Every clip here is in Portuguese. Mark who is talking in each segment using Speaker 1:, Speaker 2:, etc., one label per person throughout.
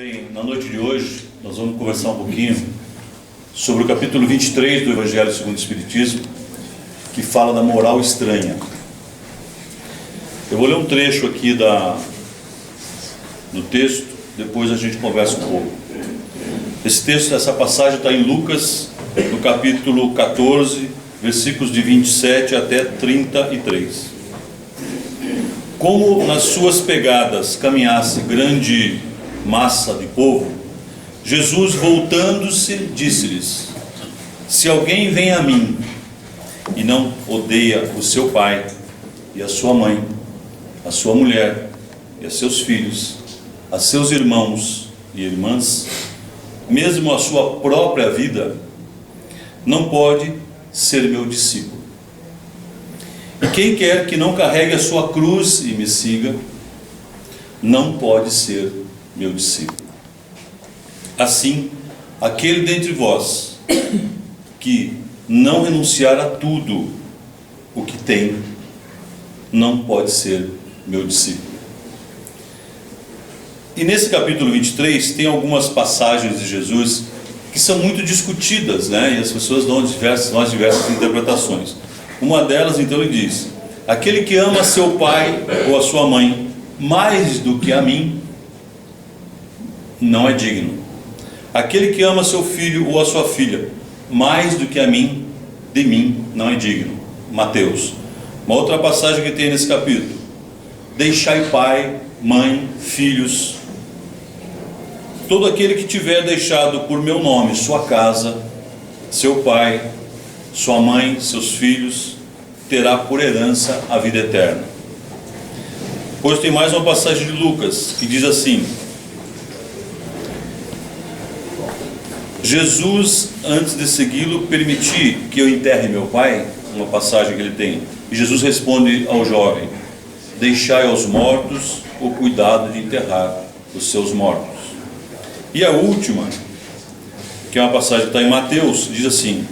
Speaker 1: Bem, na noite de hoje nós vamos conversar um pouquinho sobre o capítulo 23 do Evangelho segundo o Espiritismo, que fala da moral estranha. Eu vou ler um trecho aqui do texto, depois a gente conversa um pouco. Esse texto, essa passagem está em Lucas, no capítulo 14, versículos de 27 até 33. Como nas suas pegadas caminhasse grande massa de povo, Jesus, voltando-se, disse-lhes: se alguém vem a mim e não odeia o seu pai e a sua mãe, a sua mulher e a seus filhos, a seus irmãos e irmãs, mesmo a sua própria vida, não pode ser meu discípulo. E quem quer que não carregue a sua cruz e me siga, não pode ser meu discípulo. Assim, aquele dentre vós que não renunciar a tudo o que tem, não pode ser meu discípulo. E nesse capítulo 23 tem algumas passagens de Jesus que são muito discutidas, né? E as pessoas dão diversas interpretações. Uma delas, então, ele diz: aquele que ama seu pai ou a sua mãe mais do que a mim, não é digno. Aquele que ama seu filho ou a sua filha mais do que a mim, de mim, não é digno. Mateus. Uma outra passagem que tem nesse capítulo: deixai pai, mãe, filhos. Todo aquele que tiver deixado por meu nome sua casa, seu pai, sua mãe, seus filhos, terá por herança a vida eterna. Pois tem mais uma passagem de Lucas que diz assim: Jesus, antes de segui-lo, permiti que eu enterre meu pai. Uma passagem que ele tem. E Jesus responde ao jovem: deixai aos mortos o cuidado de enterrar os seus mortos. E a última, que é uma passagem que está em Mateus, diz assim: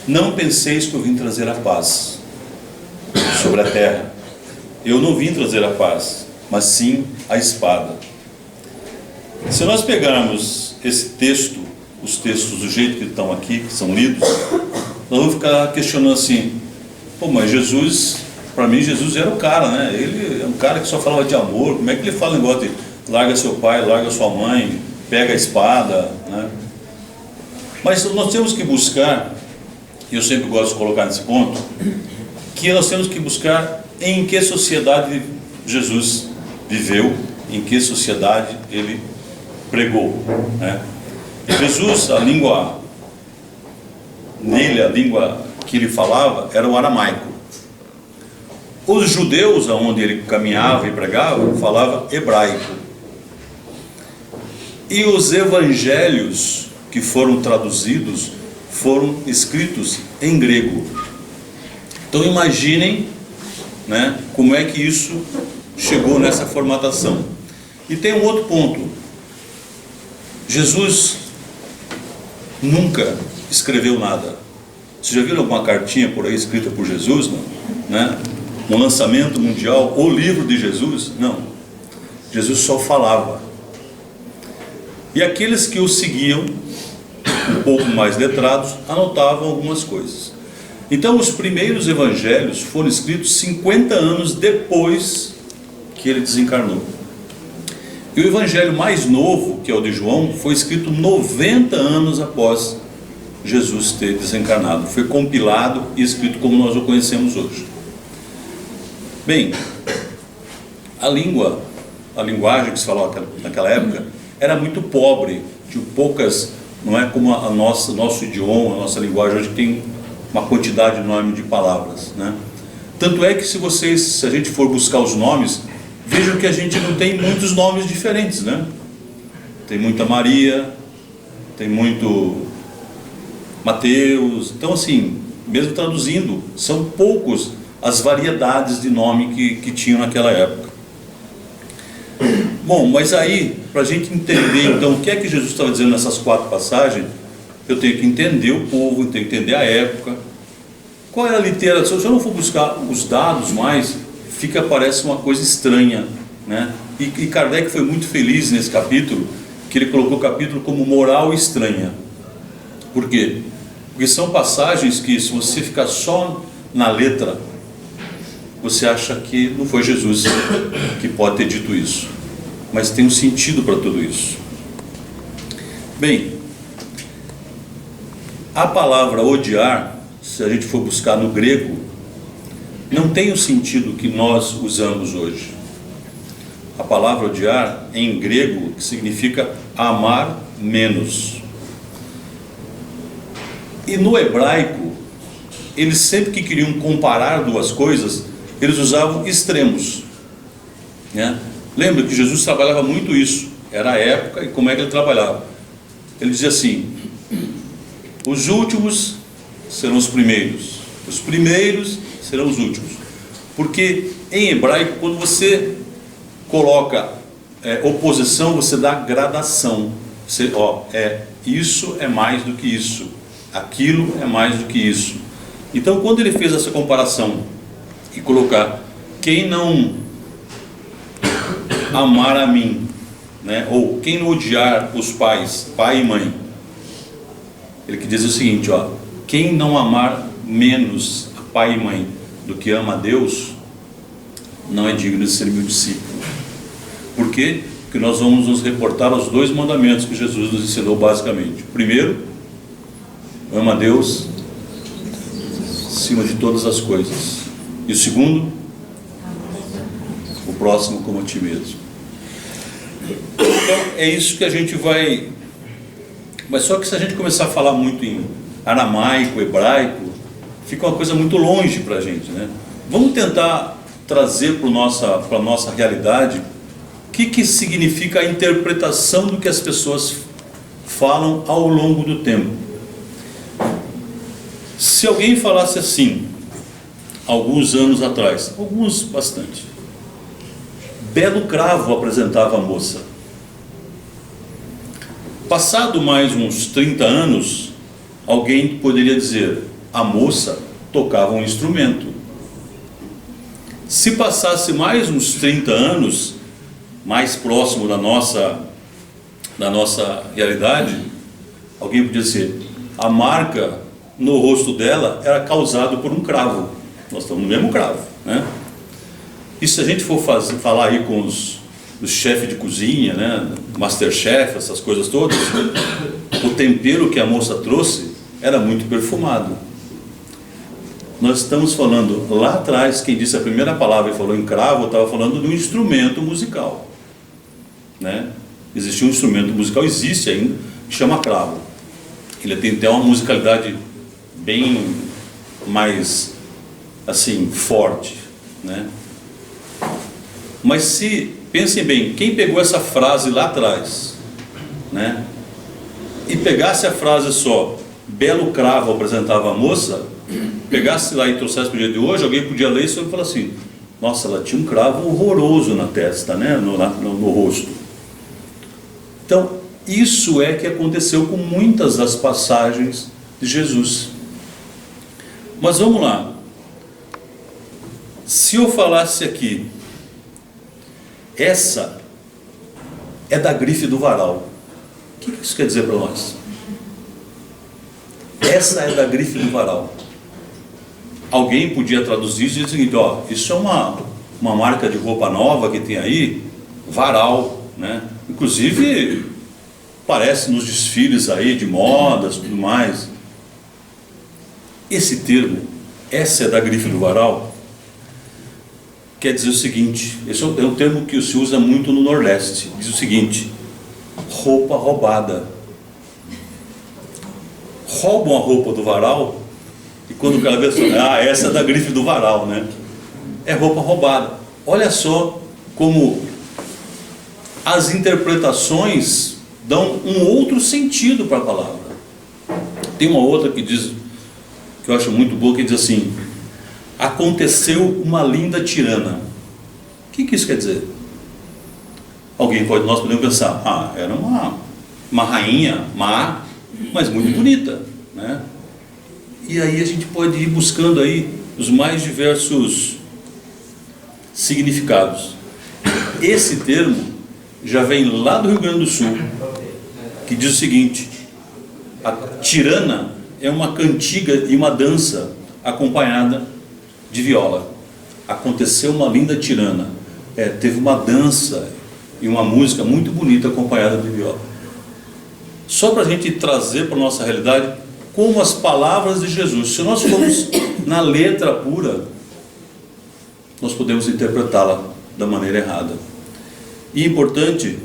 Speaker 1: não penseis que eu vim trazer a paz sobre a terra. Eu não vim trazer a paz, mas sim a espada. Se nós pegarmos esse texto, os textos do jeito que estão aqui, que são lidos, nós vamos ficar questionando assim: pô, mas Jesus, para mim Jesus era o cara, né? Ele é um cara que só falava de amor. Como é que ele fala o negócio de larga seu pai, larga sua mãe, pega a espada, né? Mas nós temos que buscar, e eu sempre gosto de colocar nesse ponto, que nós temos que buscar em que sociedade Jesus viveu, em que sociedade ele pregou, né? Jesus, a língua que ele falava era o aramaico. Os judeus, aonde ele caminhava e pregava, falavam hebraico. E os evangelhos que foram traduzidos foram escritos em grego. Então imaginem, né, como é que isso chegou nessa formatação. E tem um outro ponto: Jesus nunca escreveu nada. Você já viram alguma cartinha por aí escrita por Jesus? Não, né? Um lançamento mundial, o livro de Jesus? Não. Jesus só falava. E aqueles que o seguiam, um pouco mais letrados, anotavam algumas coisas. Então os primeiros evangelhos foram escritos 50 anos depois que ele desencarnou. E o evangelho mais novo, que é o de João, foi escrito 90 anos após Jesus ter desencarnado. Foi compilado e escrito como nós o conhecemos hoje. Bem, a linguagem que se falava naquela época era muito pobre, tinha poucas, não é como nosso idioma, a nossa linguagem hoje tem uma quantidade enorme de palavras, né? Tanto é que se a gente for buscar os nomes, vejam que a gente não tem muitos nomes diferentes, né? Tem muita Maria, tem muito Mateus. Então, assim, mesmo traduzindo, são poucos as variedades de nome que tinham naquela época. Bom, mas aí, para a gente entender então o que é que Jesus estava dizendo nessas 4 passagens, eu tenho que entender o povo, eu tenho que entender a época. Qual era a literatura? Se eu não for buscar os dados mais, parece uma coisa estranha, né? E Kardec foi muito feliz nesse capítulo, que ele colocou o capítulo como moral estranha. Por quê? Porque são passagens que, se você ficar só na letra, você acha que não foi Jesus que pode ter dito isso, mas tem um sentido para tudo isso. Bem, a palavra odiar, se a gente for buscar no grego, não tem o sentido que nós usamos hoje. A palavra odiar, em grego, significa amar menos. E no hebraico, eles sempre que queriam comparar duas coisas, eles usavam extremos, né? Lembra que Jesus trabalhava muito isso, era a época e como é que ele trabalhava. Ele dizia assim: os últimos serão os primeiros serão os últimos. Porque em hebraico, quando você coloca oposição, você dá gradação. Você, isso é mais do que isso, aquilo é mais do que isso. Então, quando ele fez essa comparação e colocar quem não amar a mim, né, ou quem não odiar os pais, pai e mãe, ele quer dizer o seguinte, quem não amar menos a pai e mãe do que ama a Deus, não é digno de ser meu discípulo. Por quê? Porque nós vamos nos reportar aos 2 mandamentos que Jesus nos ensinou basicamente. O primeiro, ama a Deus acima de todas as coisas. E o segundo, o próximo como a ti mesmo. Então é isso que a gente vai... Mas só que se a gente começar a falar muito em aramaico, hebraico, fica uma coisa muito longe para a gente, né? Vamos tentar trazer para a nossa realidade o que significa a interpretação do que as pessoas falam ao longo do tempo. Se alguém falasse assim, alguns anos atrás, alguns bastante, belo cravo apresentava a moça. Passado mais uns 30 anos, alguém poderia dizer, a moça tocava um instrumento. Se passasse mais uns 30 anos, mais próximo da nossa realidade, alguém podia dizer, a marca no rosto dela era causada por um cravo. Nós estamos no mesmo cravo, né? E se a gente for falar aí com os chefes de cozinha, né, Masterchef, essas coisas todas, o tempero que a moça trouxe era muito perfumado. Nós estamos falando, lá atrás, quem disse a primeira palavra e falou em cravo, estava falando de um instrumento musical, né? Existia um instrumento musical, existe ainda, que chama cravo. Ele tem até uma musicalidade bem mais, assim, forte, né? Mas se, pensem bem, quem pegou essa frase lá atrás, né, e pegasse a frase só, belo cravo apresentava a moça, pegasse lá e trouxesse para o dia de hoje, alguém podia ler isso e falar assim, nossa, ela tinha um cravo horroroso na testa, né, no rosto. Então, isso é que aconteceu com muitas das passagens de Jesus. Mas vamos lá. Se eu falasse aqui, essa é da grife do varal, o que isso quer dizer para nós? Essa é da grife do varal. Alguém podia traduzir isso e dizer o seguinte, isso é uma marca de roupa nova que tem aí, varal, né? Inclusive aparece nos desfiles aí de modas, tudo mais. Esse termo, essa é da grife do varal, quer dizer o seguinte, esse é um termo que se usa muito no Nordeste, diz o seguinte, roupa roubada. Roubam a roupa do varal, e quando o cara vê assim, essa é da grife do varal, né? É roupa roubada. Olha só como as interpretações dão um outro sentido para a palavra. Tem uma outra que diz, que eu acho muito boa, que diz assim, aconteceu uma linda tirana. O que isso quer dizer? Nós podemos pensar, era uma rainha má, mas muito bonita, né? E aí a gente pode ir buscando aí os mais diversos significados. Esse termo já vem lá do Rio Grande do Sul, que diz o seguinte: a tirana é uma cantiga e uma dança acompanhada de viola. Aconteceu uma linda tirana. Teve uma dança e uma música muito bonita acompanhada de viola. Só para a gente trazer para a nossa realidade como as palavras de Jesus, se nós formos na letra pura, nós podemos interpretá-la da maneira errada. E é importante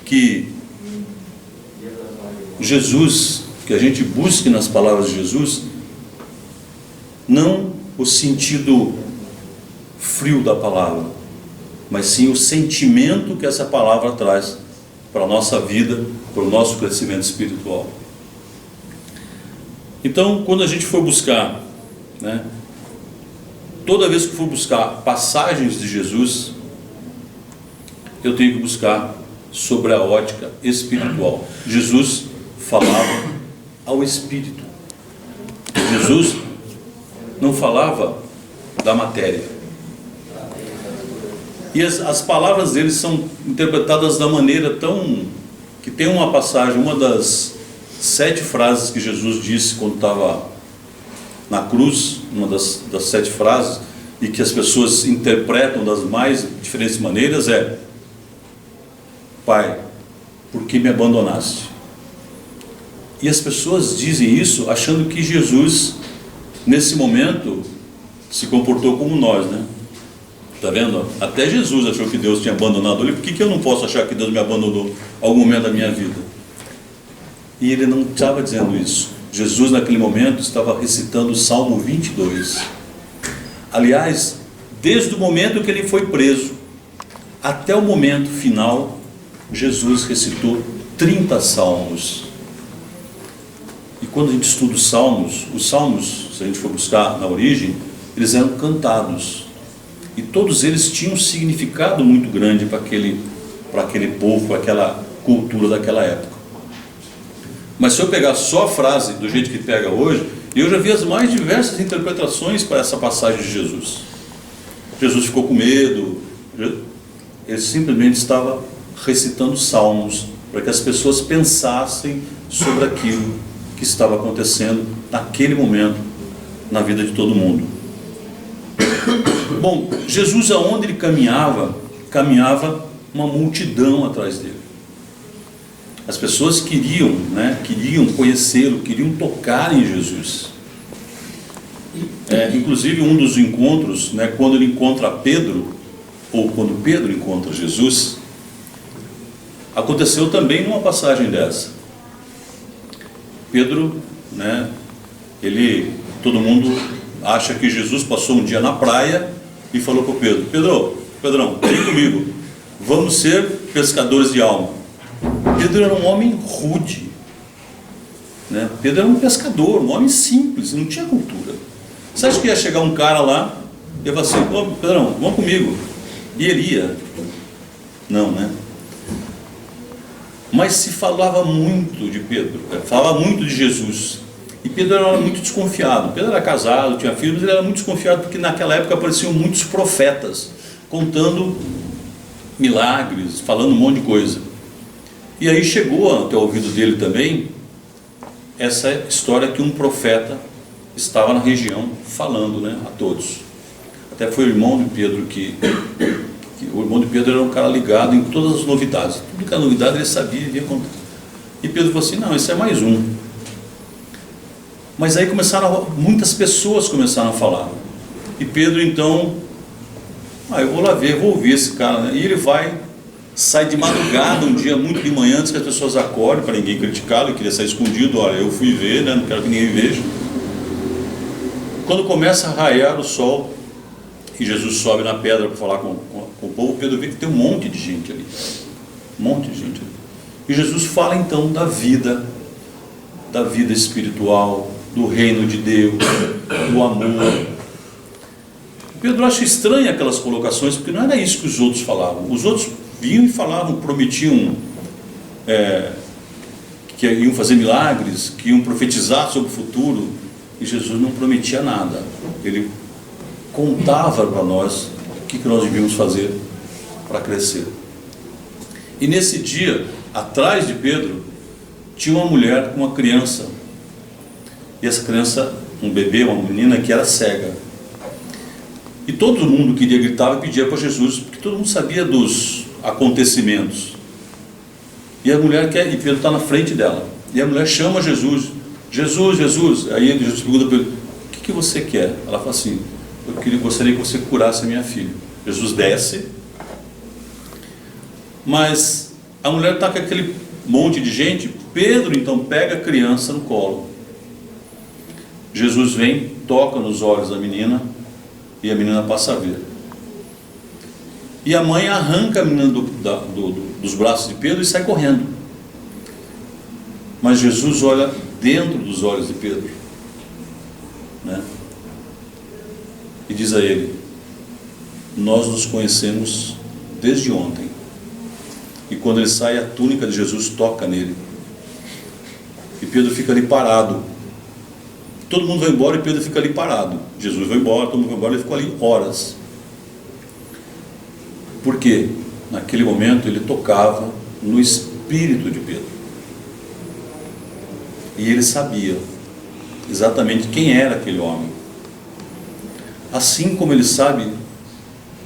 Speaker 1: que Jesus, que a gente busque nas palavras de Jesus, não o sentido frio da palavra, mas sim o sentimento que essa palavra traz para a nossa vida, para o nosso crescimento espiritual. Então, quando a gente for buscar, né, toda vez que for buscar passagens de Jesus, eu tenho que buscar sobre a ótica espiritual. Jesus falava ao Espírito. Jesus não falava da matéria. E as palavras dele são interpretadas da maneira tão... que tem uma passagem, uma das 7 frases que Jesus disse quando estava na cruz, uma das 7 frases, e que as pessoas interpretam das mais diferentes maneiras, é: Pai, por que me abandonaste? E as pessoas dizem isso achando que Jesus, nesse momento, se comportou como nós, né? Está vendo? Até Jesus achou que Deus tinha abandonado ele. Por que eu não posso achar que Deus me abandonou em algum momento da minha vida? E ele não estava dizendo isso. Jesus, naquele momento, estava recitando o Salmo 22. Aliás, desde o momento que ele foi preso até o momento final, Jesus recitou 30 salmos. E quando a gente estuda os salmos, se a gente for buscar na origem, eles eram cantados. E todos eles tinham um significado muito grande para aquele povo, para aquela cultura daquela época. Mas se eu pegar só a frase do jeito que pega hoje, eu já vi as mais diversas interpretações para essa passagem de Jesus. Jesus ficou com medo, ele simplesmente estava recitando salmos para que as pessoas pensassem sobre aquilo que estava acontecendo naquele momento na vida de todo mundo. Bom, Jesus, aonde ele caminhava uma multidão atrás dele. As pessoas queriam conhecê-lo, queriam tocar em Jesus. Inclusive um dos encontros, quando ele encontra Pedro, ou quando Pedro encontra Jesus, aconteceu também numa passagem dessa. Pedro, todo mundo acha que Jesus passou um dia na praia e falou para o Pedro: Pedrão, vem comigo, vamos ser pescadores de alma. Pedro era um homem rude, Pedro era um pescador, um homem simples, não tinha cultura. Você acha que ia chegar um cara lá e ia falar assim: Pedrão, vamos comigo? E ele ia? Não, Mas se falava muito de Pedro, falava muito de Jesus. E Pedro era muito desconfiado. Pedro era casado, tinha filhos, mas ele era muito desconfiado porque naquela época apareciam muitos profetas contando milagres, falando um monte de coisa. E aí chegou até o ouvido dele também essa história que um profeta estava na região falando, a todos. Até foi o irmão de Pedro o irmão de Pedro era um cara ligado em todas as novidades. Tudo que era novidade ele sabia e ia contar. E Pedro falou assim: não, esse é mais um. Mas aí muitas pessoas começaram a falar. E Pedro então, eu vou lá ver, vou ouvir esse cara, E ele sai de madrugada, um dia muito de manhã, antes que as pessoas acordem, para ninguém criticá-lo, ele queria sair escondido. Olha, eu fui ver, não quero que ninguém veja. Quando começa a raiar o sol, e Jesus sobe na pedra para falar com o povo, Pedro vê que tem um monte de gente ali. E Jesus fala então da vida espiritual, do reino de Deus, do amor. Pedro acha estranho aquelas colocações, porque não era isso que os outros falavam. Os outros vinham e falavam, prometiam que iam fazer milagres, que iam profetizar sobre o futuro, e Jesus não prometia nada. Ele contava para nós o que nós devíamos fazer para crescer. E nesse dia, atrás de Pedro, tinha uma mulher com uma criança, e essa criança, um bebê, uma menina que era cega, e todo mundo queria gritar e pedia para Jesus, porque todo mundo sabia dos acontecimentos. E a mulher quer, e Pedro está na frente dela, e a mulher chama Jesus, Jesus, Jesus. Aí Jesus pergunta para ele, o que você quer? Ela fala assim, gostaria que você curasse a minha filha. Jesus desce, mas a mulher está com aquele monte de gente. Pedro então pega a criança no colo, Jesus vem, toca nos olhos da menina, e a menina passa a ver. E a mãe arranca a menina dos braços de Pedro e sai correndo. Mas Jesus olha dentro dos olhos de Pedro, né? E diz a ele, nós nos conhecemos desde ontem. E quando ele sai, a túnica de Jesus toca nele, e Pedro fica ali parado. Todo mundo vai embora e Pedro fica ali parado. Jesus vai embora, todo mundo vai embora, ele ficou ali horas. Porque naquele momento ele tocava no espírito de Pedro, e ele sabia exatamente quem era aquele homem, assim como ele sabe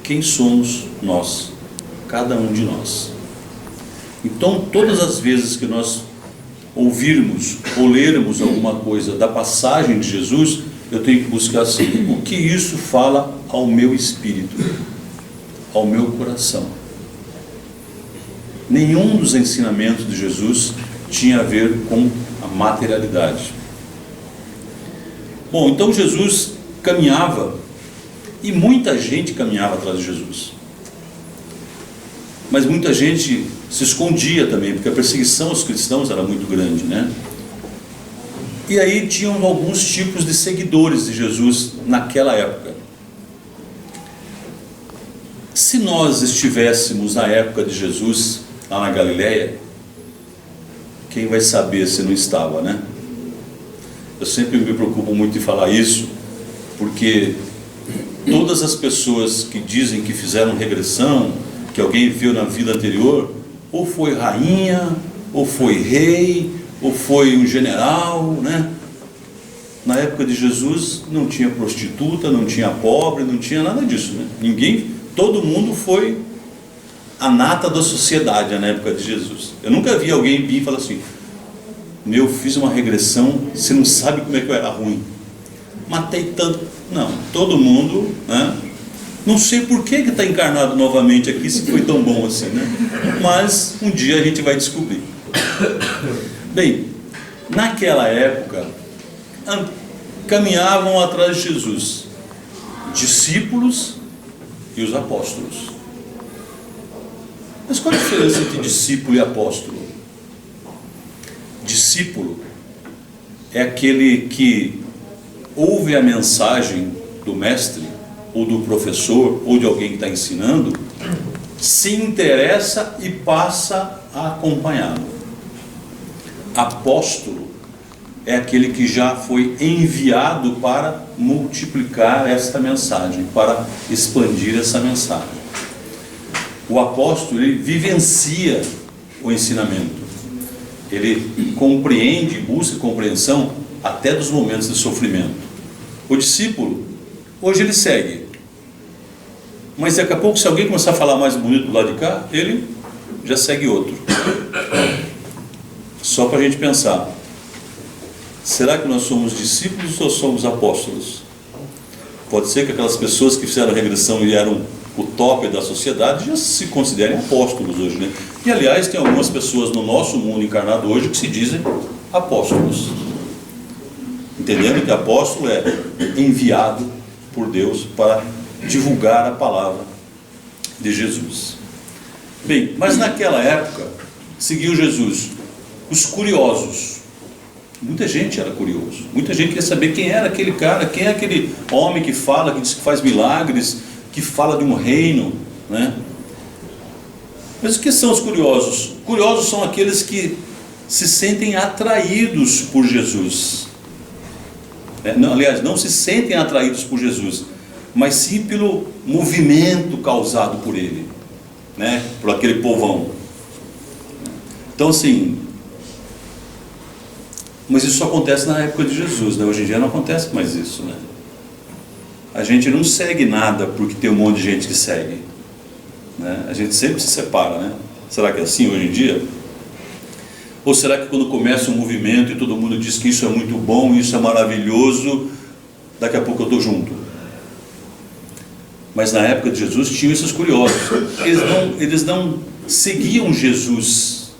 Speaker 1: quem somos nós, cada um de nós. Então, todas as vezes que nós ouvirmos ou lermos alguma coisa da passagem de Jesus, eu tenho que buscar assim, o que isso fala ao meu espírito, ao meu coração. Nenhum dos ensinamentos de Jesus tinha a ver com a materialidade. Bom, então Jesus caminhava, e muita gente caminhava atrás de Jesus, mas muita gente se escondia também, porque a perseguição aos cristãos era muito grande, né? E aí tinham alguns tipos de seguidores de Jesus naquela época. Se nós estivéssemos na época de Jesus, lá na Galileia, quem vai saber se não estava, né? Eu sempre me preocupo muito em falar isso, porque todas as pessoas que dizem que fizeram regressão, que alguém viu na vida anterior, ou foi rainha, ou foi rei, ou foi um general, né? Na época de Jesus não tinha prostituta, não tinha pobre, não tinha nada disso, né? Ninguém, todo mundo foi a nata da sociedade na época de Jesus. Eu nunca vi alguém vir e falar assim, eu fiz uma regressão, você não sabe como é que eu era ruim, matei tanto. Não, todo mundo, né? Não sei por que está encarnado novamente aqui, se foi tão bom assim, né? Mas um dia a gente vai descobrir. Bem, naquela época caminhavam atrás de Jesus discípulos e os apóstolos. Mas qual a diferença entre discípulo e apóstolo? Discípulo é aquele que ouve a mensagem do mestre, ou do professor, ou de alguém que está ensinando, se interessa e passa a acompanhá-lo. Apóstolo é aquele que já foi enviado para multiplicar esta mensagem, para expandir essa mensagem. O apóstolo, ele vivencia o ensinamento, ele compreende, busca compreensão até dos momentos de sofrimento. O discípulo, hoje ele segue, mas daqui a pouco, se alguém começar a falar mais bonito do lado de cá, ele já segue outro. Só para a gente pensar, será que nós somos discípulos ou somos apóstolos? Pode ser que aquelas pessoas que fizeram a regressão e eram o top da sociedade já se considerem apóstolos hoje, né? E aliás, tem algumas pessoas no nosso mundo encarnado hoje que se dizem apóstolos, entendendo que apóstolo é enviado por Deus para divulgar a palavra de Jesus. Bem, mas naquela época seguiu Jesus os curiosos. Muita gente era curioso, muita gente queria saber quem era aquele cara, quem é aquele homem que fala, que diz que faz milagres, que fala de um reino, né? Mas o que são os curiosos? Curiosos são aqueles que se sentem atraídos por Jesus. Não, aliás, não se sentem atraídos por Jesus, mas sim pelo movimento causado por ele, né? Por aquele povão. Então assim, Mas isso só acontece na época de Jesus, né? Hoje em dia não acontece mais isso, né? A gente não segue nada porque tem um monte de gente que segue, né? A gente sempre se separa, né? Será que é assim hoje em dia? Ou será que quando começa um movimento e todo mundo diz que isso é muito bom, isso é maravilhoso, daqui a pouco eu estou junto? Mas na época de Jesus tinham esses curiosos. Eles não seguiam Jesus,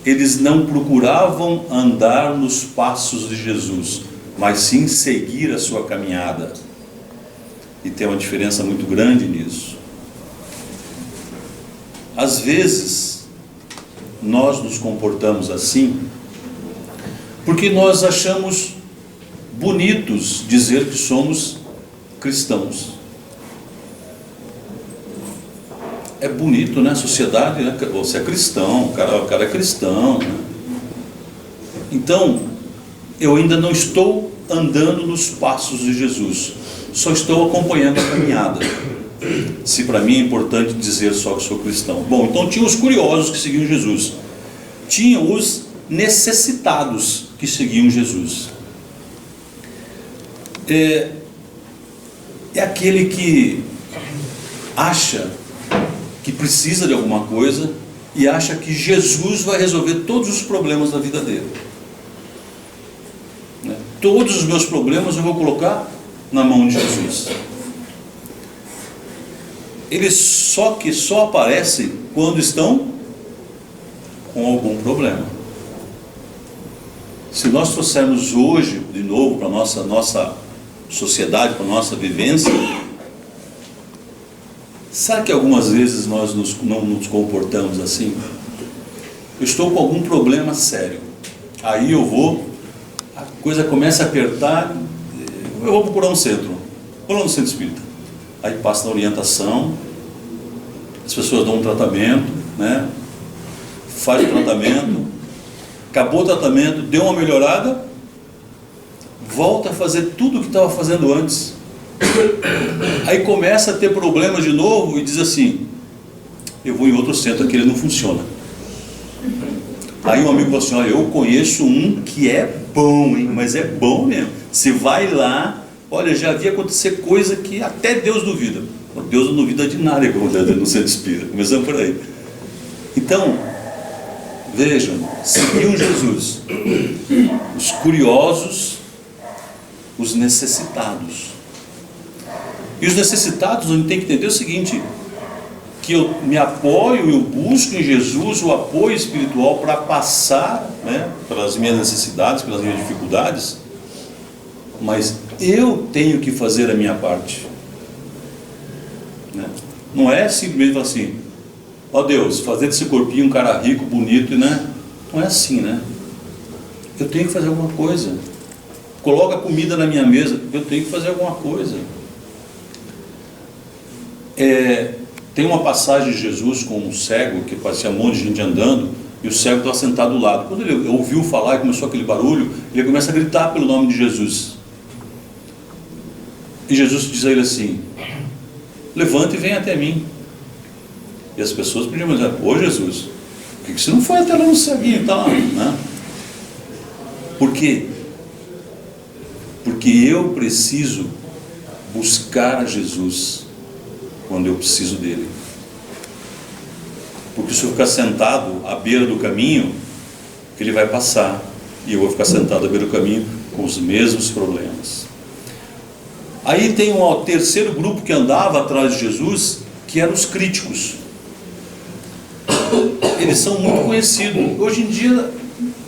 Speaker 1: eles não procuravam andar nos passos de Jesus, mas sim seguir a sua caminhada. E tem uma diferença muito grande nisso. Às vezes nós nos comportamos assim porque nós achamos bonitos dizer que somos cristãos. É bonito, né? A sociedade, né? Você é cristão, o cara é cristão, né? Então, eu ainda não estou andando nos passos de Jesus, só estou acompanhando a caminhada. Se para mim é importante dizer só que sou cristão. Bom, então tinha os curiosos que seguiam Jesus, tinha os necessitados que seguiam Jesus. É aquele que acha que precisa de alguma coisa e acha que Jesus vai resolver todos os problemas da vida dele. Todos os meus problemas eu vou colocar na mão de Jesus. Eles só aparecem quando estão com algum problema. Se nós trouxermos hoje de novo para a nossa sociedade, para a nossa vivência, sabe que algumas vezes nós não nos comportamos assim? Eu estou com algum problema sério, aí a coisa começa a apertar, eu vou procurar um centro, vou lá no centro espírita, aí passa na orientação, as pessoas dão um tratamento, né? Faz o tratamento, acabou o tratamento, deu uma melhorada, volta a fazer tudo o que estava fazendo antes. Aí começa a ter problemas de novo e diz assim: eu vou em outro centro, aquele não funciona. Aí um amigo falou assim: olha, eu conheço um que é bom, hein? Mas é bom mesmo. Você vai lá, olha, já vi acontecer coisa que até Deus duvida. Deus não duvida de nada no centro espírita. Começamos por aí. Então, vejam, seguiam Jesus os curiosos, os necessitados. E os necessitados, a gente tem que entender o seguinte: que eu me apoio, eu busco em Jesus o apoio espiritual para passar, né, pelas minhas necessidades, pelas minhas dificuldades, mas eu tenho que fazer a minha parte, né? Não é simplesmente falar assim: ó Deus, fazer desse corpinho um cara rico, bonito, né? Não é assim, né? Eu tenho que fazer alguma coisa. Coloca comida na minha mesa, eu tenho que fazer alguma coisa. Tem uma passagem de Jesus com um cego, que parecia um monte de gente andando, e o cego estava sentado do lado. Quando ele ouviu falar e começou aquele barulho, ele começa a gritar pelo nome de Jesus. E Jesus diz a ele assim: levanta e vem até mim. E as pessoas pediam: mas, ô Jesus, por que você não foi até lá no ceguinho? Tá lá, né? Por quê? Porque eu preciso buscar a Jesus quando eu preciso dele. Porque se eu ficar sentado à beira do caminho, ele vai passar, e eu vou ficar sentado à beira do caminho com os mesmos problemas. Aí tem um terceiro grupo que andava atrás de Jesus, que eram os críticos. Eles são muito conhecidos. Hoje em dia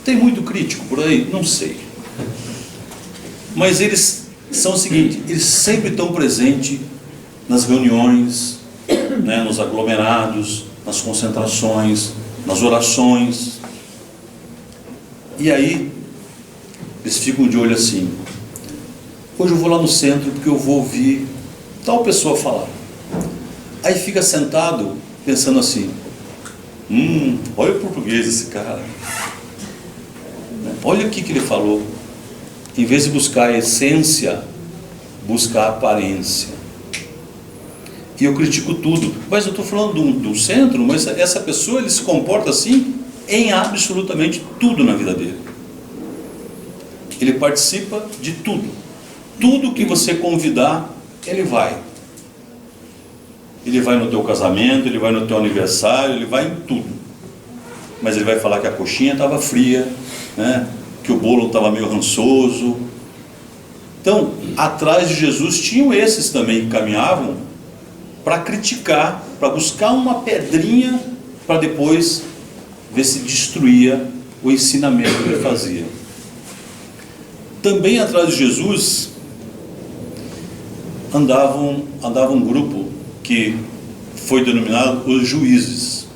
Speaker 1: tem muito crítico por aí, não sei. Mas eles são o seguinte: eles sempre estão presentes nas reuniões, né, nos aglomerados, nas concentrações, nas orações. E aí eles ficam de olho assim: hoje eu vou lá no centro porque eu vou ouvir tal pessoa falar. Aí fica sentado pensando assim: olha o português desse cara, olha o que ele falou. Em vez de buscar a essência, buscar a aparência. E eu critico tudo. Mas eu estou falando de um centro, mas essa pessoa, ele se comporta assim em absolutamente tudo na vida dele. Ele participa de tudo. Tudo que você convidar, ele vai. Ele vai no teu casamento, ele vai no teu aniversário, ele vai em tudo. Mas ele vai falar que a coxinha estava fria, né? Que o bolo estava meio rançoso. Então, atrás de Jesus tinham esses também que caminhavam para criticar, para buscar uma pedrinha, para depois ver se destruía o ensinamento que ele fazia. Também atrás de Jesus andava um grupo que foi denominado os juízes.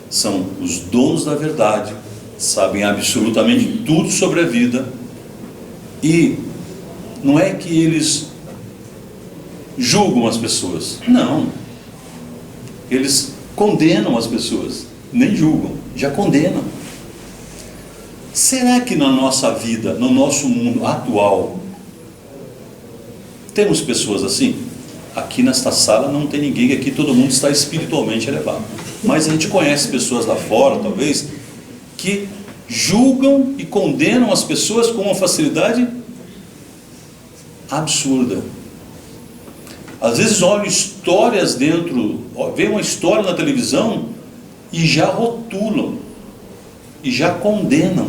Speaker 1: São os donos da verdade, sabem absolutamente tudo sobre a vida, e não é que eles julgam as pessoas, não, eles condenam as pessoas, nem julgam, já condenam. Será que na nossa vida, no nosso mundo atual, temos pessoas assim? Aqui nesta sala não tem ninguém, aqui todo mundo está espiritualmente elevado, mas a gente conhece pessoas lá fora, talvez, que julgam e condenam as pessoas com uma facilidade absurda. Às vezes olham histórias dentro, vê uma história na televisão e já rotulam, e já condenam.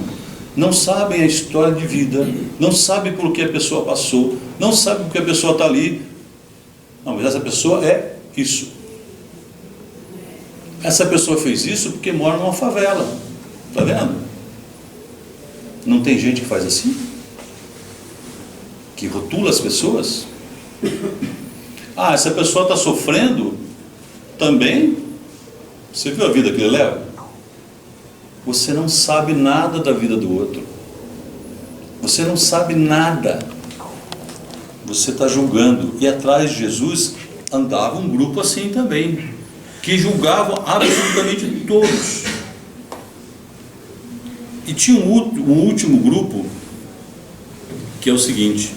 Speaker 1: Não sabem a história de vida, não sabem por que a pessoa passou, não sabem por que a pessoa está ali. Não, mas essa pessoa é isso. Essa pessoa fez isso porque mora numa favela. Está vendo? Não tem gente que faz assim? Que rotula as pessoas? Ah, essa pessoa está sofrendo também? Você viu a vida que ele leva? Você não sabe nada da vida do outro. Você não sabe nada. Você está julgando. E atrás de Jesus andava um grupo assim também, que julgavam absolutamente todos. E tinha um último grupo, que é o seguinte: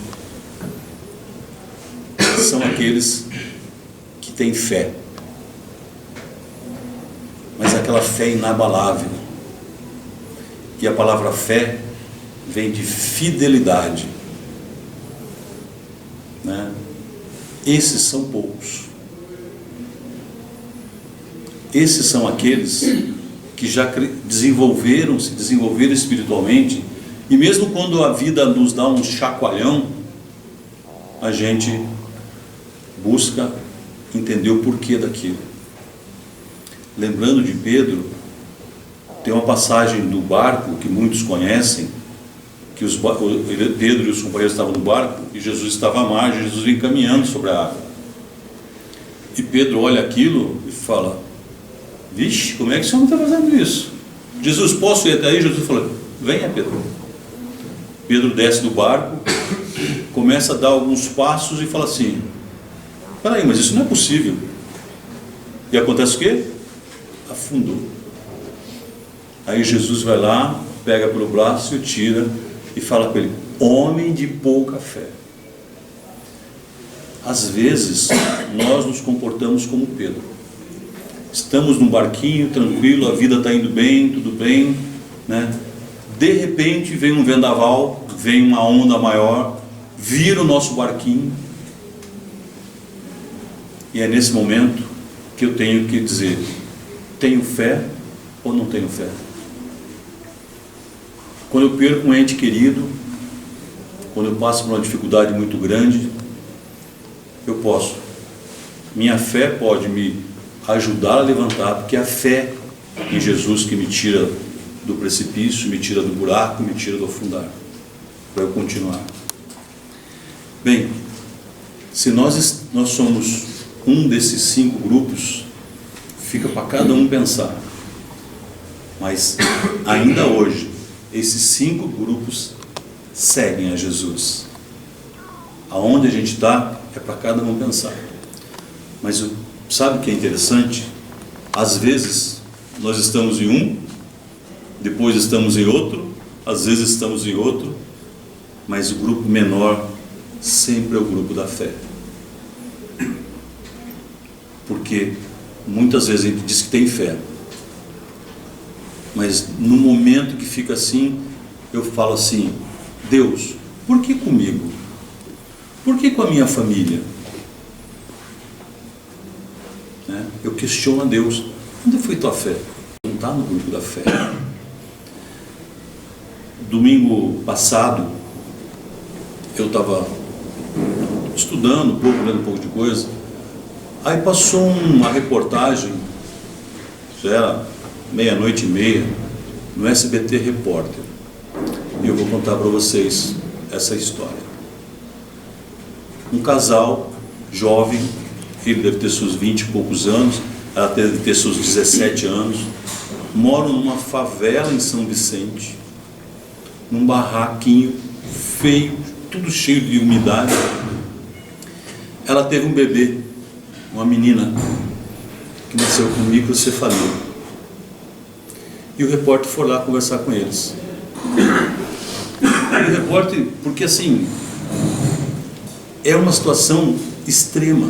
Speaker 1: são aqueles que têm fé, mas aquela fé inabalável. E a palavra fé vem de fidelidade, né? Esses são poucos. Esses são aqueles que já se desenvolveram espiritualmente, e mesmo quando a vida nos dá um chacoalhão, a gente busca entender o porquê daquilo. Lembrando de Pedro, tem uma passagem do barco que muitos conhecem, que Pedro e os companheiros estavam no barco e Jesus estava à margem, Jesus vem caminhando sobre a água. E Pedro olha aquilo e fala: vixe, como é que esse homem está fazendo isso? Jesus, posso ir até aí? Jesus falou: venha, Pedro. Pedro desce do barco, começa a dar alguns passos e fala assim: peraí, mas isso não é possível. E acontece o quê? Afundou. Aí Jesus vai lá, pega pelo braço e o tira e fala com ele: homem de pouca fé. Às vezes nós nos comportamos como Pedro. Estamos num barquinho tranquilo, a vida está indo bem, tudo bem, né? De repente vem um vendaval, vem uma onda maior, vira o nosso barquinho, e é nesse momento que eu tenho que dizer: tenho fé ou não tenho fé? Quando eu perco um ente querido, quando eu passo por uma dificuldade muito grande, eu posso, minha fé pode me ajudar a levantar, porque é a fé em Jesus que me tira do precipício, me tira do buraco, me tira do afundar, para eu continuar. Bem, se nós somos um desses 5 grupos, fica para cada um pensar. Mas ainda hoje, esses 5 grupos seguem a Jesus. Aonde a gente está é para cada um pensar. Mas sabe o que é interessante? Às vezes nós estamos em um, depois estamos em outro, às vezes estamos em outro, mas o grupo menor sempre é o grupo da fé. Porque muitas vezes a gente diz que tem fé, mas no momento que fica assim, eu falo assim: Deus, por que comigo? Por que com a minha família? Eu questiono a Deus. Onde foi tua fé? Não está no grupo da fé. Domingo passado, eu estava estudando um pouco, lendo um pouco de coisa. Aí passou uma reportagem, já era 00:30, no SBT Repórter. E eu vou contar para vocês essa história. Um casal jovem, ele deve ter seus 20 e poucos anos, ela deve ter seus 17 anos, moram numa favela em São Vicente, num barraquinho feio, tudo cheio de umidade. Ela teve um bebê, uma menina, que nasceu com microcefalia. E o repórter foi lá conversar com eles. E o repórter, porque assim, é uma situação extrema.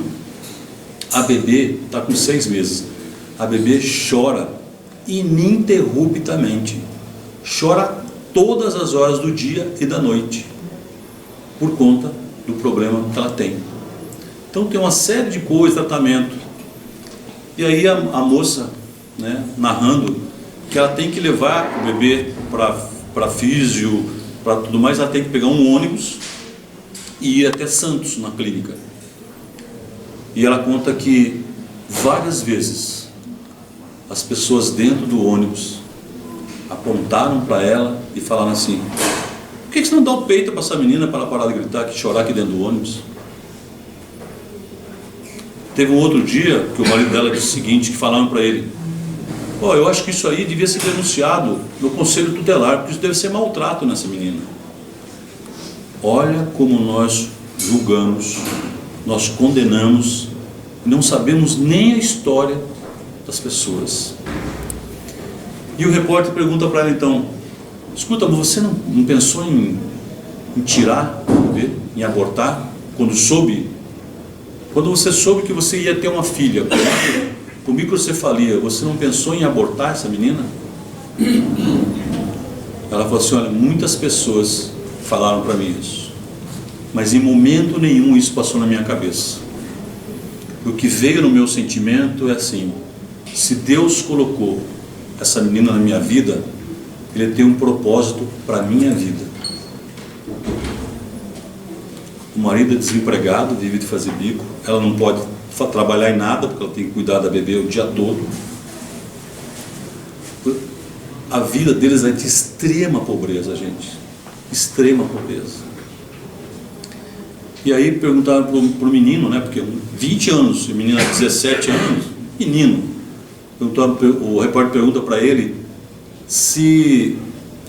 Speaker 1: A bebê está com 6 meses. A bebê chora ininterruptamente. Chora todas as horas do dia e da noite, por conta do problema que ela tem. Então tem uma série de coisas, tratamento. E aí a moça, narrando que ela tem que levar o bebê para físio, para tudo mais, ela tem que pegar um ônibus e ir até Santos, na clínica. E ela conta que várias vezes as pessoas dentro do ônibus apontaram para ela e falaram assim: por que você não dá o peito para essa menina para ela parar de gritar, que chorar aqui dentro do ônibus? Teve um outro dia que o marido dela disse o seguinte, que falaram para ele: eu acho que isso aí devia ser denunciado no conselho tutelar, porque isso deve ser maltrato nessa menina. Olha como nós julgamos, nós condenamos, não sabemos nem a história das pessoas. E o repórter pergunta para ela então: escuta, mas você não pensou em tirar o bebê, em abortar, quando você soube que você ia ter uma filha com microcefalia, você não pensou em abortar essa menina? Ela falou assim: olha, muitas pessoas falaram para mim isso, mas em momento nenhum isso passou na minha cabeça. O que veio no meu sentimento é assim: se Deus colocou essa menina na minha vida, Ele tem um propósito para a minha vida. O marido é desempregado, vive de fazer bico, ela não pode trabalhar em nada, porque ela tem que cuidar da bebê o dia todo. A vida deles é de extrema pobreza, gente, extrema pobreza. E aí perguntaram para o menino, porque 20 anos, a menina 17 anos, menino. O repórter pergunta para ele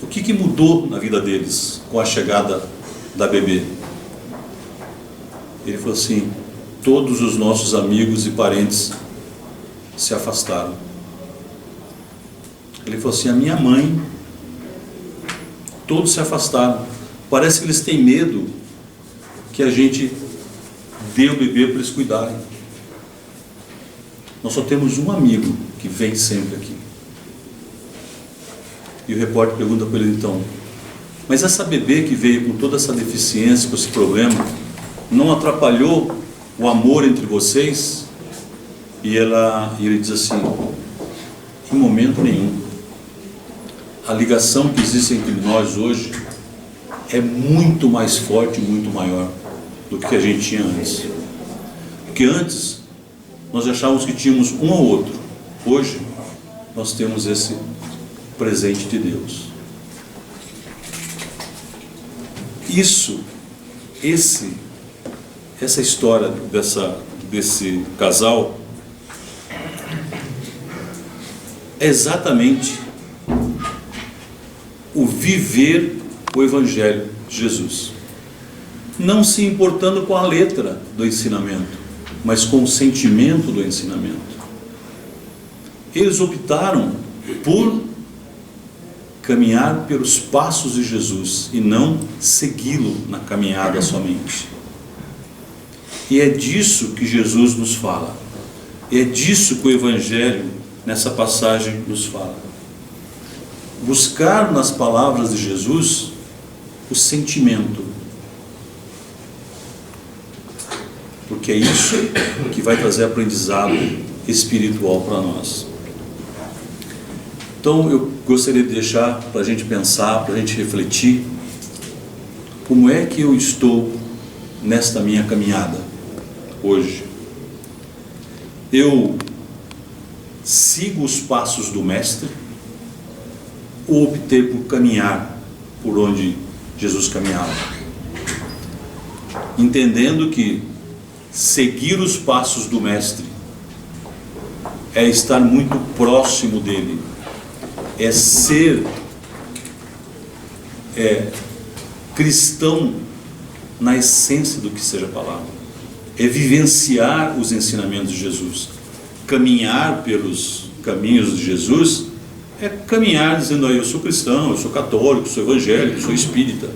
Speaker 1: o que mudou na vida deles com a chegada da bebê. Ele falou assim: todos os nossos amigos e parentes se afastaram. Ele falou assim: a minha mãe, todos se afastaram. Parece que eles têm medo que a gente dê o bebê para eles cuidarem. Nós só temos um amigo que vem sempre aqui. E o repórter pergunta para ele então: mas essa bebê que veio com toda essa deficiência, com esse problema, não atrapalhou o amor entre vocês? E ele diz assim: em momento nenhum. A ligação que existe entre nós hoje é muito mais forte, muito maior do que a gente tinha antes. Porque antes nós achávamos que tínhamos um ao outro. Hoje nós temos esse presente de Deus. Essa história desse casal é exatamente o viver o Evangelho de Jesus, não se importando com a letra do ensinamento, mas com o sentimento do ensinamento. Eles optaram por caminhar pelos passos de Jesus e não segui-lo na caminhada somente. E é disso que Jesus nos fala, é disso que o Evangelho nessa passagem nos fala. Buscar nas palavras de Jesus o sentimento. Porque é isso que vai trazer aprendizado espiritual para nós. Então eu gostaria de deixar para a gente pensar, para a gente refletir, como é que eu estou nesta minha caminhada hoje. Eu sigo os passos do Mestre ou optei por caminhar por onde Jesus caminhava? Entendendo que seguir os passos do Mestre é estar muito próximo dele, é ser cristão na essência do que seja a palavra, é vivenciar os ensinamentos de Jesus. Caminhar pelos caminhos de Jesus é caminhar dizendo: eu sou cristão, eu sou católico, sou evangélico, sou espírita.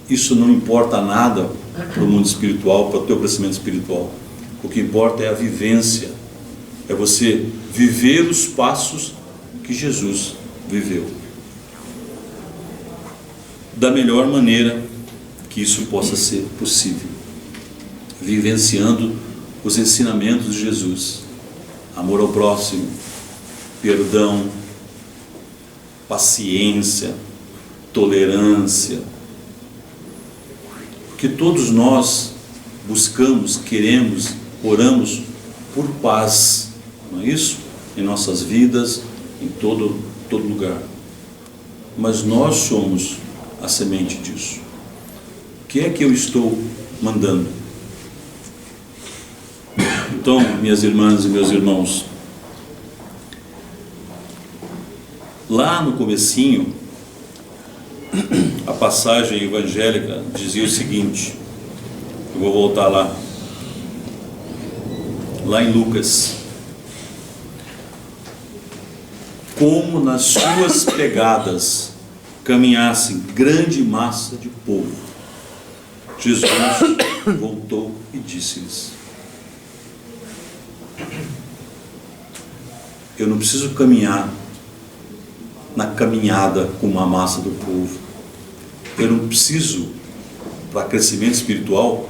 Speaker 1: Isso não importa nada para o mundo espiritual, para o teu crescimento espiritual. O que importa é a vivência, é você viver os passos que Jesus viveu, da melhor maneira que isso possa ser possível, vivenciando os ensinamentos de Jesus: amor ao próximo, perdão, paciência, tolerância. Porque todos nós buscamos, queremos, oramos por paz, não é isso? Em nossas vidas, em todo lugar. Mas nós somos a semente disso. O que é que eu estou mandando? Então, minhas irmãs e meus irmãos, lá no comecinho, a passagem evangélica dizia o seguinte, eu vou voltar lá em Lucas: como nas suas pegadas caminhasse grande massa de povo, Jesus voltou e disse-lhes: eu não preciso caminhar na caminhada com uma massa do povo. Eu não preciso, para crescimento espiritual,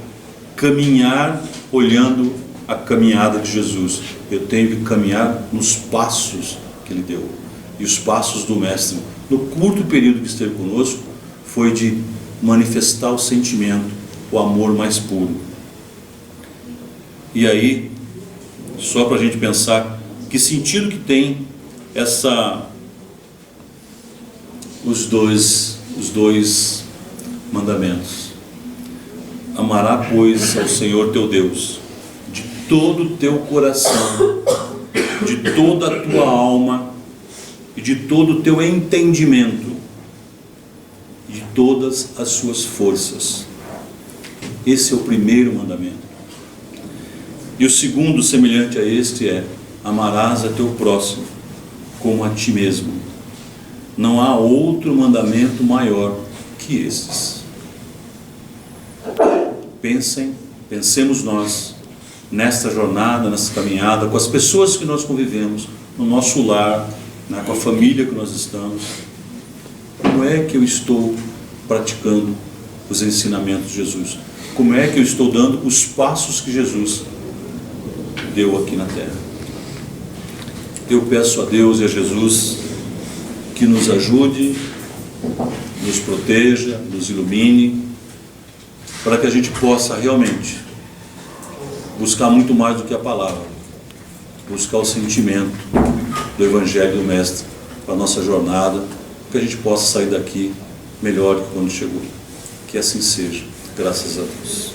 Speaker 1: caminhar olhando a caminhada de Jesus. Eu tenho que caminhar nos passos que Ele deu. E os passos do Mestre, no curto período que esteve conosco, foi de manifestar o sentimento, o amor mais puro. E aí, só para a gente pensar que sentido que tem os dois mandamentos. Amará, pois, ao Senhor teu Deus de todo o teu coração, de toda a tua alma e de todo o teu entendimento, de todas as suas forças. Esse é o primeiro mandamento. E o segundo, semelhante a este, é: amarás a teu próximo como a ti mesmo. Não há outro mandamento maior que estes. Pensemos nós nesta jornada, nessa caminhada, com as pessoas que nós convivemos, no nosso lar, né, com a família que nós estamos. Como é que eu estou praticando os ensinamentos de Jesus? Como é que eu estou dando os passos que Jesus deu aqui na terra? Eu peço a Deus e a Jesus que nos ajude, nos proteja, nos ilumine, para que a gente possa realmente buscar muito mais do que a palavra, buscar o sentimento do Evangelho do Mestre para a nossa jornada, que a gente possa sair daqui melhor que quando chegou. Que assim seja, graças a Deus.